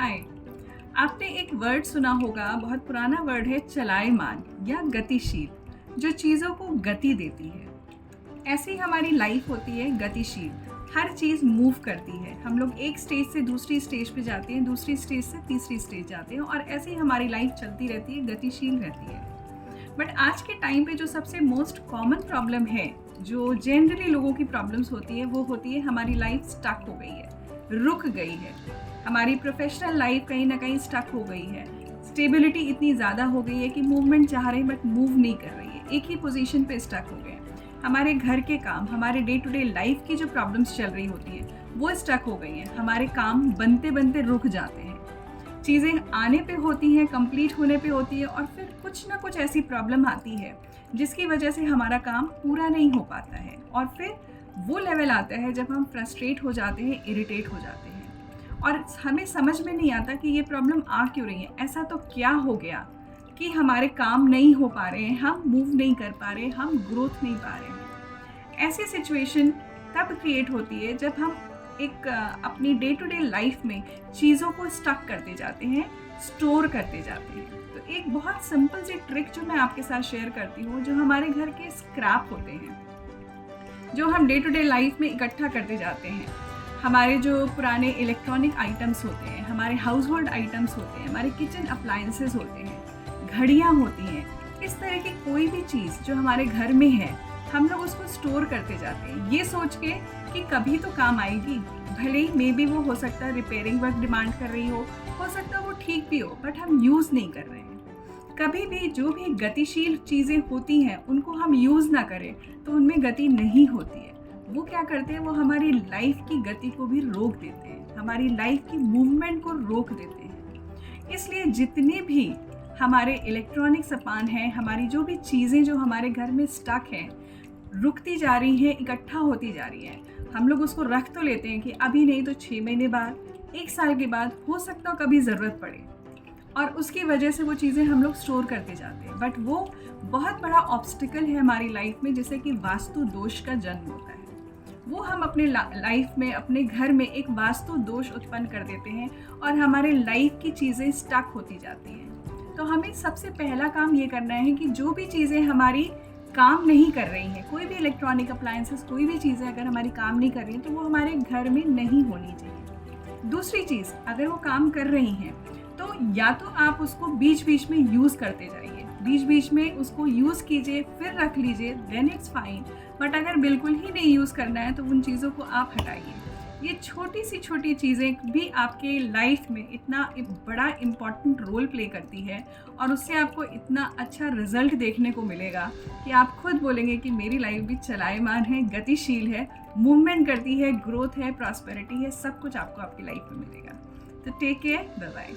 हाय। आपने एक वर्ड सुना होगा, बहुत पुराना वर्ड है, चलायमान या गतिशील, जो चीज़ों को गति देती है। ऐसी हमारी लाइफ होती है गतिशील। हर चीज़ मूव करती है। हम लोग एक स्टेज से दूसरी स्टेज पे जाते हैं, दूसरी स्टेज से तीसरी स्टेज जाते हैं, और ऐसे ही हमारी लाइफ चलती रहती है, गतिशील रहती है। बट आज के टाइम पे जो सबसे मोस्ट कॉमन प्रॉब्लम है, जो जनरली लोगों की प्रॉब्लम्स होती है, वो होती है हमारी लाइफ स्टक हो गई है, रुक गई है। हमारी प्रोफेशनल लाइफ कहीं ना कहीं स्टक हो गई है। स्टेबिलिटी इतनी ज़्यादा हो गई है कि मूवमेंट चाह रहे हैं बट मूव नहीं कर रही है, एक ही पोजीशन पे स्टक हो गए हैं। हमारे घर के काम, हमारे डे टू डे लाइफ की जो प्रॉब्लम्स चल रही होती है, वो स्टक हो गई हैं। हमारे काम बनते बनते रुक जाते हैं, चीज़ें आने पे होती हैं, कंप्लीट होने पे होती है, और फिर कुछ ना कुछ ऐसी प्रॉब्लम आती है जिसकी वजह से हमारा काम पूरा नहीं हो पाता है। और फिर वो लेवल आता है जब हम फ्रस्ट्रेट हो जाते हैं, इरिटेट हो जाते हैं, और हमें समझ में नहीं आता कि ये प्रॉब्लम आ क्यों रही है। ऐसा तो क्या हो गया कि हमारे काम नहीं हो पा रहे हैं, हम मूव नहीं कर पा रहे हैं, हम ग्रोथ नहीं पा रहे हैं। ऐसी सिचुएशन तब क्रिएट होती है जब हम एक अपनी डे टू डे लाइफ में चीज़ों को स्टक करते जाते हैं, स्टोर करते जाते हैं। तो एक बहुत सिंपल सी ट्रिक जो मैं आपके साथ शेयर करती हूँ, जो हमारे घर के स्क्रैप होते हैं, जो हम डे टू डे लाइफ में इकट्ठा करते जाते हैं, हमारे जो पुराने इलेक्ट्रॉनिक आइटम्स होते हैं, हमारे हाउस होल्ड आइटम्स होते हैं, हमारे किचन अप्लायंसेस होते हैं, घड़ियाँ होती हैं, इस तरह की कोई भी चीज़ जो हमारे घर में है, हम लोग उसको स्टोर करते जाते हैं, ये सोच के कि कभी तो काम आएगी। भले ही मे बी वो हो सकता है रिपेयरिंग वर्क डिमांड कर रही हो सकता है वो ठीक भी हो, बट हम यूज़ नहीं कर रहे हैं। कभी भी जो भी गतिशील चीज़ें होती हैं, उनको हम यूज़ ना करें तो उनमें गति नहीं होती है। वो क्या करते हैं, वो हमारी लाइफ की गति को भी रोक देते हैं, हमारी लाइफ की मूवमेंट को रोक देते हैं। इसलिए जितने भी हमारे इलेक्ट्रॉनिक सामान हैं, हमारी जो भी चीज़ें जो हमारे घर में स्टक हैं, रुकती जा रही हैं, इकट्ठा होती जा रही हैं, हम लोग उसको रख तो लेते हैं कि अभी नहीं तो 6 महीने बाद, 1 साल के बाद हो सकता हो कभी ज़रूरत पड़े, और उसकी वजह से वो चीज़ें हम लोग स्टोर करते जाते हैं। बट वो बहुत बड़ा ऑब्स्टिकल है हमारी लाइफ में, जिसे कि वास्तु दोष का जन्म होता है। वो हम अपने लाइफ में, अपने घर में एक वास्तु दोष उत्पन्न कर देते हैं, और हमारे लाइफ की चीज़ें स्टक होती जाती हैं। तो हमें सबसे पहला काम ये करना है कि जो भी चीज़ें हमारी काम नहीं कर रही हैं, कोई भी इलेक्ट्रॉनिक अप्लायंसेस, कोई भी चीज़ें अगर हमारी काम नहीं कर रही हैं, तो वो हमारे घर में नहीं होनी चाहिए। दूसरी चीज़, अगर वो काम कर रही हैं तो या तो आप उसको बीच बीच में यूज़ करते जाइए, बीच बीच में उसको यूज़ कीजिए, फिर रख लीजिए, देन इट्स फाइन। बट अगर बिल्कुल ही नहीं यूज़ करना है तो उन चीज़ों को आप हटाइए। ये छोटी सी छोटी चीज़ें भी आपके लाइफ में इतना बड़ा इम्पॉर्टेंट रोल प्ले करती है, और उससे आपको इतना अच्छा रिजल्ट देखने को मिलेगा कि आप खुद बोलेंगे कि मेरी लाइफ भी चलायमान है, गतिशील है, मूवमेंट करती है, ग्रोथ है, प्रॉस्पेरिटी है, सब कुछ आपको आपकी लाइफ में मिलेगा। तो टेक केयर, बाय बाय।